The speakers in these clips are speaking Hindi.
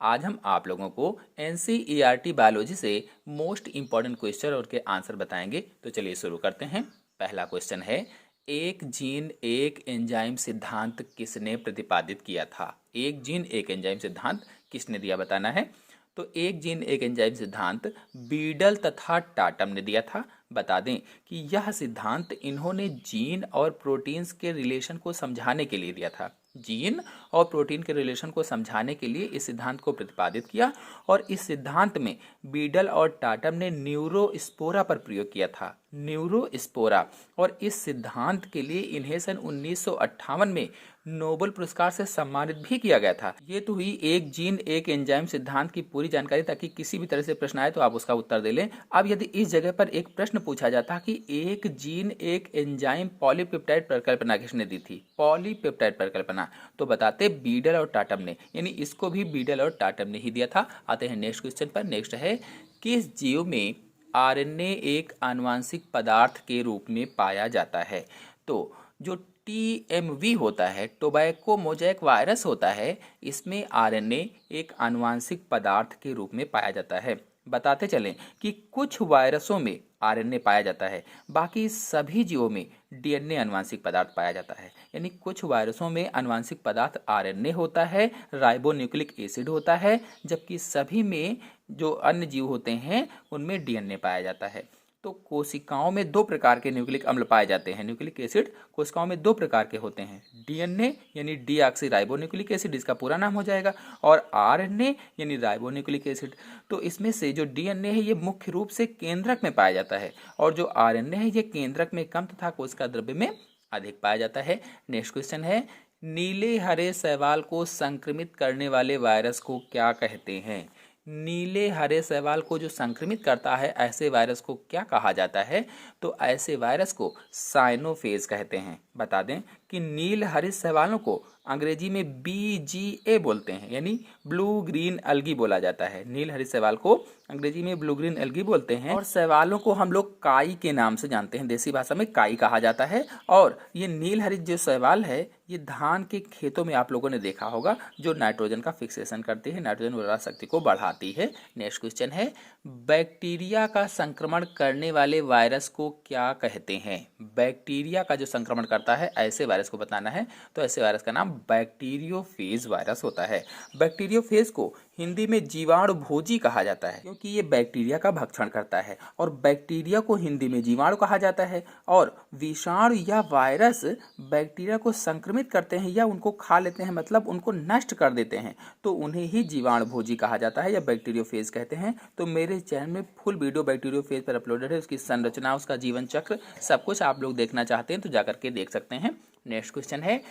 आज हम आप लोगों को एनसीईआरटी बायोलॉजी से मोस्ट इम्पॉर्टेंट क्वेश्चन और के आंसर बताएंगे। तो चलिए शुरू करते हैं। पहला क्वेश्चन है, एक जीन एक एंजाइम सिद्धांत किसने प्रतिपादित किया था? एक जीन एक एंजाइम सिद्धांत किसने दिया, बताना है। तो एक जीन एक एंजाइम सिद्धांत बीडल तथा टाटम ने दिया था। बता दें कि यह सिद्धांत इन्होंने जीन और प्रोटीन्स के रिलेशन को समझाने के लिए दिया था। जीन और प्रोटीन के रिलेशन को समझाने के लिए इस सिद्धांत को प्रतिपादित किया और इस सिद्धांत में बीडल और टाटम ने न्यूरोस्पोरा पर प्रयोग किया था। न्यूरोस्पोरा। और इस सिद्धांत के लिए इन्हें सन 1958 में नोबेल पुरस्कार से सम्मानित भी किया गया था। ये तो हुई एक जीन एक एंजाइम सिद्धांत की पूरी जानकारी, ताकि किसी भी तरह से प्रश्न आए तो आप उसका उत्तर दे लें। अब यदि इस जगह पर एक प्रश्न पूछा जाता कि एक जीन एक एंजाइम पॉलीपेप्टाइड परिकल्पना किसने दी थी, पॉलीपेप्टाइड परिकल्पना, तो बताते बीडल और टाटम ने, यानी इसको भी बीडल और टाटम ने ही दिया था। आते हैं नेक्स्ट क्वेश्चन पर। नेक्स्ट है, किस जीव में आरएनए एक आनुवांशिक पदार्थ के रूप में पाया जाता है? तो जो TMV होता है, टोबैको मोज़ेक वायरस होता है, इसमें आरएनए एक आनुवांशिक पदार्थ के रूप में पाया जाता है। बताते चलें कि कुछ वायरसों में आरएनए पाया जाता है, बाकी सभी जीवों में डीएनए आनुवांशिक पदार्थ पाया जाता है। यानी कुछ वायरसों में आनुवांशिक पदार्थ आरएनए होता है, राइबोन्यूक्लिक एसिड होता है, जबकि सभी में जो अन्य जीव होते हैं उनमें डीएनए पाया जाता है। तो कोशिकाओं में दो प्रकार के न्यूक्लिक अम्ल पाए जाते हैं। न्यूक्लिक एसिड कोशिकाओं में दो प्रकार के होते हैं, डीएनए यानी डीऑक्सीराइबोन्यूक्लिक एसिड, इसका पूरा नाम हो जाएगा, और आरएनए यानी राइबोन्यूक्लिक एसिड। तो इसमें से जो डीएनए है ये मुख्य रूप से केंद्रक में पाया जाता है, और जो आरएनए है ये केंद्रक में कम तथा कोशिका द्रव्य में अधिक पाया जाता है। नेक्स्ट क्वेश्चन है, नीले हरे शैवाल को संक्रमित करने वाले वायरस को क्या कहते हैं? नीले हरे शैवाल को जो संक्रमित करता है, ऐसे वायरस को क्या कहा जाता है? तो ऐसे वायरस को साइनोफेज कहते हैं। बता दें कि नील हरे शैवालों को अंग्रेजी में BGA बोलते हैं, यानी ब्लू ग्रीन अलगी बोला जाता है। नील हरे शैवाल को अंग्रेजी में ब्लू ग्रीन अलगी बोलते हैं, और शैवालों को हम लोग काई के नाम से जानते हैं, देसी भाषा में काई कहा जाता है। और ये नील हरित जो शैवाल है, ये धान के खेतों में आप लोगों ने देखा होगा, जो नाइट्रोजन का फिक्सेशन करती है, नाइट्रोजन उर्वरा शक्ति को बढ़ाती है। नेक्स्ट क्वेश्चन है, बैक्टीरिया का संक्रमण करने वाले वायरस को क्या कहते हैं? बैक्टीरिया का जो संक्रमण करता है, ऐसे वायरस को बताना है। तो ऐसे वायरस का नाम बैक्टीरियोफेज वायरस होता है। बैक्टीरियोफेज को हिंदी में जीवाणु भोजी कहा जाता है, क्योंकि ये बैक्टीरिया का भक्षण करता है, और बैक्टीरिया को हिंदी में जीवाणु कहा जाता है। और विषाणु या वायरस बैक्टीरिया को संक्रमित करते हैं या उनको खा लेते हैं, मतलब उनको नष्ट कर देते हैं, तो उन्हें ही जीवाणु भोजी कहा जाता है या बैक्टीरियोफेज कहते हैं। तो मेरे चैनल में फुल वीडियो बैक्टीरियोफेज पर अपलोडेड है, उसकी संरचना, उसका जीवन चक्र, सब कुछ आप लोग देखना चाहते हैं तो जाकर के देख सकते हैं। नेक्स्ट क्वेश्चन है,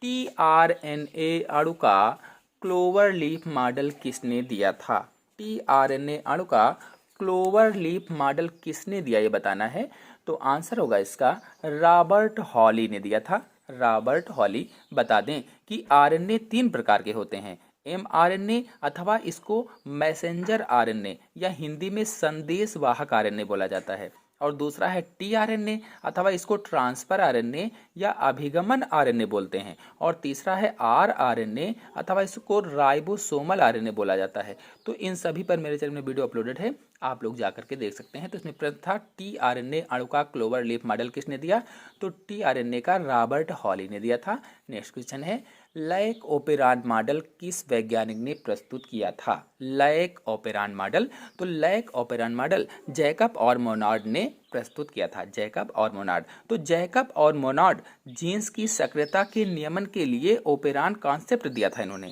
tRNA अणु का क्लोवर लीफ मॉडल किसने दिया था? tRNA अणु का क्लोवर लीफ मॉडल किसने दिया, ये बताना है। तो आंसर होगा इसका रॉबर्ट हॉली ने दिया था। रॉबर्ट हॉली। बता दें कि आरएनए 3 प्रकार के होते हैं, mRNA अथवा इसको मैसेंजर आरएनए या हिंदी में संदेश वाहक आरएनए बोला जाता है, और दूसरा है tRNA अथवा इसको ट्रांसफर आरएनए या अभिगमन आरएनए बोलते हैं, और तीसरा है rRNA अथवा इसको राइबोसोमल आरएनए बोला जाता है। तो इन सभी पर मेरे चैनल में वीडियो अपलोडेड है, आप लोग जाकर के देख सकते हैं। तो इसमें प्रश्न था tRNA अणु का क्लोवर लीफ मॉडल किसने दिया? तो tRNA का रॉबर्ट हॉली ने दिया था। नेक्स्ट क्वेश्चन है, लैक ओपेरान मॉडल किस वैज्ञानिक ने प्रस्तुत किया था? Lac operon model. तो लैक ओपेरान मॉडल जैकब और मोनार्ड ने प्रस्तुत किया था। जैकब और मोनार्ड। तो जैकब और मोनार्ड जीन्स की सक्रियता के नियमन के लिए ओपेरान कॉन्सेप्ट दिया था इन्होंने,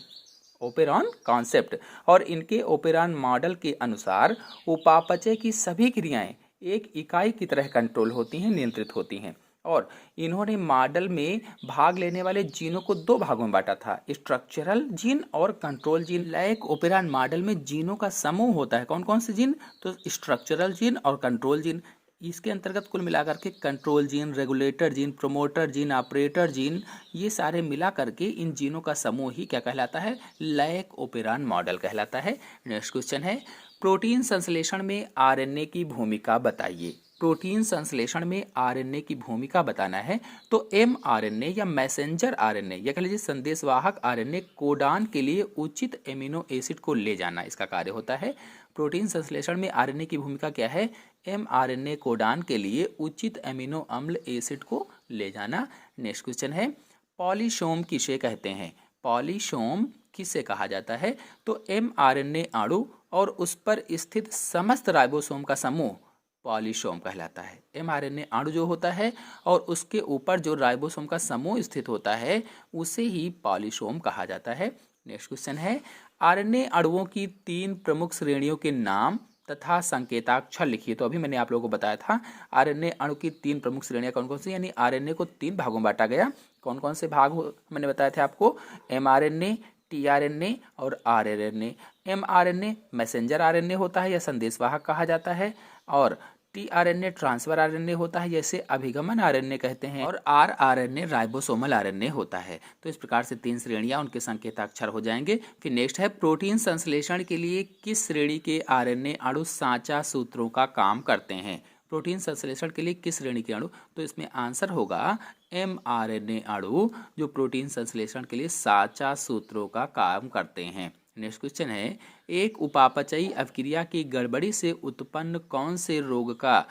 ओपेरॉन कॉन्सेप्ट। और इनके ओपेरॉन मॉडल के अनुसार उपापचय की सभी क्रियाएं एक इकाई की तरह कंट्रोल होती हैं, नियंत्रित होती हैं। और इन्होंने मॉडल में भाग लेने वाले जीनों को 2 भागों में बांटा था, स्ट्रक्चरल जीन और control gene. Lac operon model में जीनों का समूह होता है। कौन कौन से जीन? तो स्ट्रक्चरल जीन और कंट्रोल जीन। इसके अंतर्गत कुल मिलाकर के control gene, regulator gene, promoter gene, operator gene, ये सारे मिला करके इन जीनों का समूह ही क्या कहलाता है? लैक ओपेरॉन मॉडल कहलाता है। नेक्स्ट क्वेश्चन है, प्रोटीन संश्लेषण में आरएनए की भूमिका बताइए। प्रोटीन संश्लेषण में आरएनए की भूमिका बताना है तो एमआरएनए या मैसेंजर आरएनए या कह लीजिए संदेशवाहक आरएनए कोडान के लिए उचित एमिनो एसिड को ले जाना इसका कार्य होता है। प्रोटीन संश्लेषण में आरएनए की भूमिका क्या है? एमआरएनए कोडान के लिए उचित एमिनो अम्ल एसिड को ले जाना। नेक्स्ट क्वेश्चन है पॉलीसोम किसे कहते हैं? पॉलीसोम किसे कहा जाता है? तो एमआरएनए अणु और उस पर स्थित समस्त राइबोसोम का समूह पॉलीसोम कहलाता है। एमआरएनए अणु जो होता है और उसके ऊपर जो राइबोसोम का समूह स्थित होता है उसे ही पॉलीसोम कहा जाता है। नेक्स्ट क्वेश्चन है आरएनए अणुओं की 3 प्रमुख श्रेणियों के नाम तथा संकेताक्षर लिखिए। तो अभी मैंने आप लोगों को बताया था आरएनए अणु की 3 प्रमुख श्रेणियां कौन कौन सी, यानी आरएनए को 3 भागों में बांटा गया। कौन कौन से भाग मैंने बताए थे आपको? एमआरएनए, टीआरएनए और आरएनए। एमआरएनए मैसेंजर आरएनए होता है या संदेशवाहक कहा जाता है, और टीआरएनए ट्रांसफर आरएनए होता है जैसे अभिगमन आरएनए कहते हैं, और आरआरएनए राइबोसोमल आरएनए होता है। तो इस प्रकार से 3 श्रेणियां उनके संकेताक्षर हो जाएंगे। फिर नेक्स्ट है प्रोटीन संश्लेषण के लिए किस श्रेणी के आरएनए अणु साँचा सूत्रों का काम करते हैं? प्रोटीन संश्लेषण के लिए किस श्रेणी के अणु? तो इसमें आंसर होगा एमआरएनए अणु जो प्रोटीन संश्लेषण के लिए साँचा सूत्रों का काम करते हैं। नेक्स्ट क्वेश्चन है एक उपापचयी अभिक्रिया की गड़बड़ी से उत्पन्न कौन से रोग का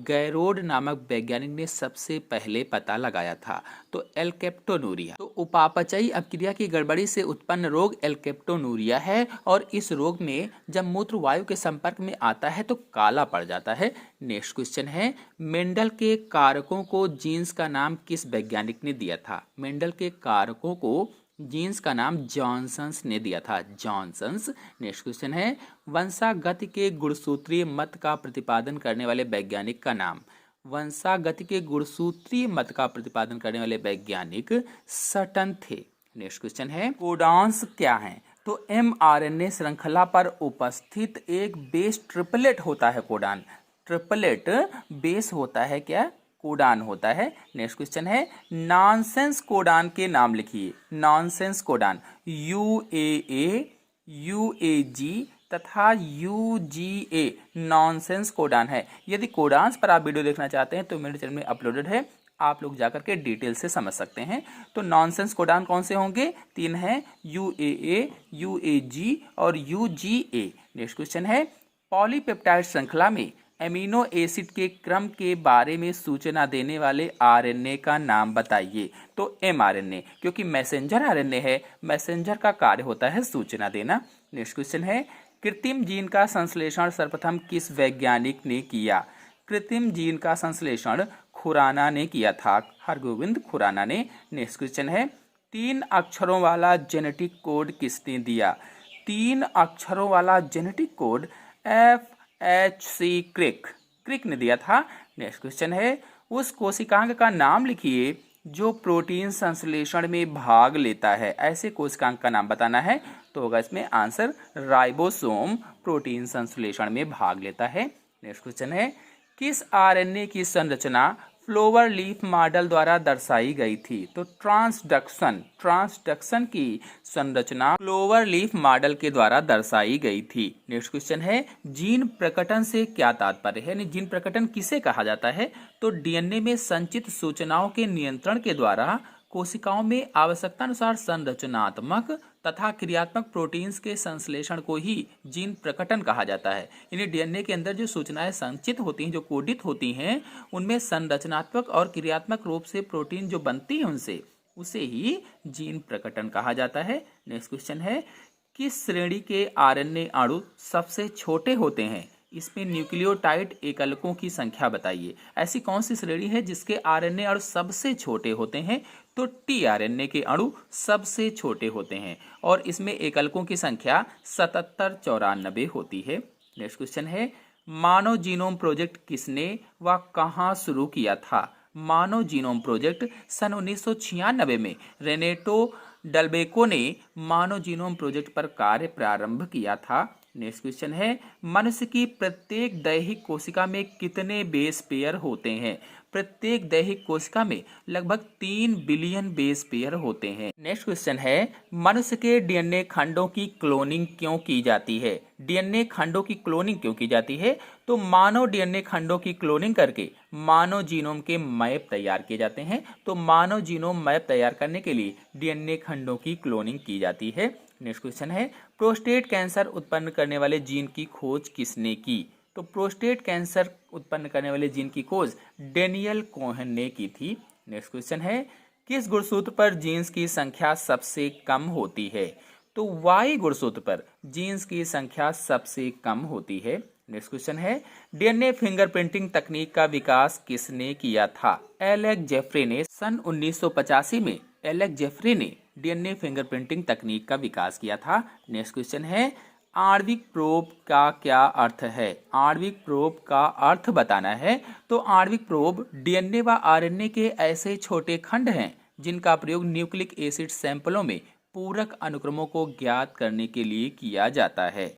गैरोड नामक वैज्ञानिक ने सबसे पहले पता लगाया था? तो एल्केप्टोनूरिया। तो उपापचयी अभिक्रिया की गड़बड़ी से उत्पन्न रोग एल्केप्टोनूरिया है, और इस रोग में जब मूत्र वायु के संपर्क में आता है तो काला पड़ जाता है। नेक्स्ट क्वेश्चन है मेंडल के कारकों को जीन्स का नाम किस वैज्ञानिक ने दिया था? मेंडल के कारकों को जीन्स का नाम जॉनसन्स ने दिया था, जॉनसन्स। नेक्स्ट क्वेश्चन है वंशागति के गुणसूत्रीय मत का प्रतिपादन करने वाले वैज्ञानिक का नाम? वंशागति के गुणसूत्रीय मत का प्रतिपादन करने वाले वैज्ञानिक सटन थे। नेक्स्ट क्वेश्चन है कोडॉन्स क्या है? तो एमआरएनए श्रृंखला पर उपस्थित एक बेस ट्रिपलेट होता है कोडान। ट्रिपलेट बेस होता है क्या? कोडान होता है। नेक्स्ट क्वेश्चन है नॉनसेंस कोडान के नाम लिखिए। नॉनसेंस कोडान यूएए, यूएजी तथा यूजीए नॉनसेंस कोडान है। यदि कोडान्स पर आप वीडियो देखना चाहते हैं तो मेरे चैनल में अपलोडेड है, आप लोग जाकर के डिटेल से समझ सकते हैं। तो नॉनसेंस कोडान कौन से होंगे? 3 हैं, यूएए, यूएजी और यूजीए। नेक्स्ट क्वेश्चन है पॉलीपेप्टाइड श्रृंखला में एमिनो एसिड के क्रम के बारे में सूचना देने वाले आरएनए का नाम बताइए। तो एमआरएनए, क्योंकि मैसेंजर आरएनए है, मैसेंजर का कार्य होता है सूचना देना। नेक्स्ट क्वेश्चन है कृत्रिम जीन का संश्लेषण सर्वप्रथम किस वैज्ञानिक ने किया? कृत्रिम जीन का संश्लेषण खुराना ने किया था, हरगोविंद खुराना ने। नेक्स्ट क्वेश्चन है 3 अक्षरों वाला जेनेटिक कोड किसने दिया? 3 अक्षरों वाला जेनेटिक कोड FHC क्रिक ने दिया था। नेक्स्ट क्वेश्चन है उस कोशिकांग का नाम लिखिए जो प्रोटीन संश्लेषण में भाग लेता है। ऐसे कोशिकांग का नाम बताना है, तो होगा इसमें आंसर राइबोसोम प्रोटीन संश्लेषण में भाग लेता है। नेक्स्ट क्वेश्चन है किस आरएनए की संरचना फ्लोवर लीफ मॉडल द्वारा दर्शाई गई थी? तो ट्रांसडक्शन की संरचना फ्लोवर लीफ मॉडल के द्वारा दर्शाई गई थी। नेक्स्ट क्वेश्चन है जीन प्रकटन से क्या तात्पर्य है, यानी जीन प्रकटन किसे कहा जाता है? तो डीएनए में संचित सूचनाओं के नियंत्रण के द्वारा कोशिकाओं में आवश्यकतानुसार संरचनात्मक तथा क्रियात्मक प्रोटीन्स के संश्लेषण को ही जीन प्रकटन कहा जाता है। यानी डीएनए के अंदर जो सूचनाएं संचित होती हैं, जो कोडित होती हैं, उनमें संरचनात्मक और क्रियात्मक रूप से प्रोटीन जो बनती है उसे ही जीन प्रकटन कहा जाता है। नेक्स्ट क्वेश्चन है किस श्रेणी के आरएनए अणु सबसे छोटे होते हैं? इसमें न्यूक्लियोटाइड एकलकों की संख्या बताइए। ऐसी कौन सी श्रेणी है जिसके आरएनए अणु सबसे छोटे होते हैं? तो टीआरएनए के अणु सबसे छोटे होते हैं और इसमें एकलकों की संख्या 7794 होती है। नेक्स्ट क्वेश्चन है मानव जीनोम प्रोजेक्ट किसने व कहाँ शुरू किया था? मानव जीनोम प्रोजेक्ट सन 1996 में रेनेटो डल्बेको ने मानव जीनोम प्रोजेक्ट पर कार्य प्रारंभ किया था। नेक्स्ट क्वेश्चन है, मनुष्य की प्रत्येक दैहिक कोशिका में कितने बेस पेयर होते हैं? प्रत्येक दैहिक कोशिका में लगभग 3 बिलियन बेस पेयर होते हैं। नेक्स्ट क्वेश्चन है, मनुष्य के डीएनए खंडों की क्लोनिंग क्यों की जाती है? डीएनए खंडों की क्लोनिंग क्यों की जाती है? तो मानव डीएनए खंडों की क्लोनिंग करके मानव जीनोम के मैप तैयार किए जाते हैं। तो मानव जीनोम मैप तैयार करने के लिए डीएनए खंडों की क्लोनिंग की जाती है। नेक्स्ट क्वेश्चन है, प्रोस्टेट कैंसर उत्पन्न करने वाले जीन की खोज किसने की? तो प्रोस्टेट कैंसर उत्पन्न करने वाले जीन की खोज डेनियल कोहेन ने की थी। नेक्स्ट क्वेश्चन है, किस गुणसूत्र पर जीन्स की संख्या सबसे कम होती है? तो वाई गुणसूत्र पर जीन्स की संख्या सबसे कम होती है। नेक्स्ट क्वेश्चन है, डीएनए फिंगरप्रिंटिंग तकनीक का विकास किसने किया था? एलेक्स जेफरे ने सन 1985 में एलेक्स जेफरे ने डीएनए फिंगरप्रिंटिंग तकनीक का विकास किया था। नेक्स्ट क्वेश्चन है, आणविक प्रोब का क्या अर्थ है? आणविक प्रोब का अर्थ बताना है। तो आणविक प्रोब डीएनए व आरएनए के ऐसे छोटे खंड हैं जिनका प्रयोग न्यूक्लिक एसिड सैंपलों में पूरक अनुक्रमों को ज्ञात करने के लिए किया जाता है।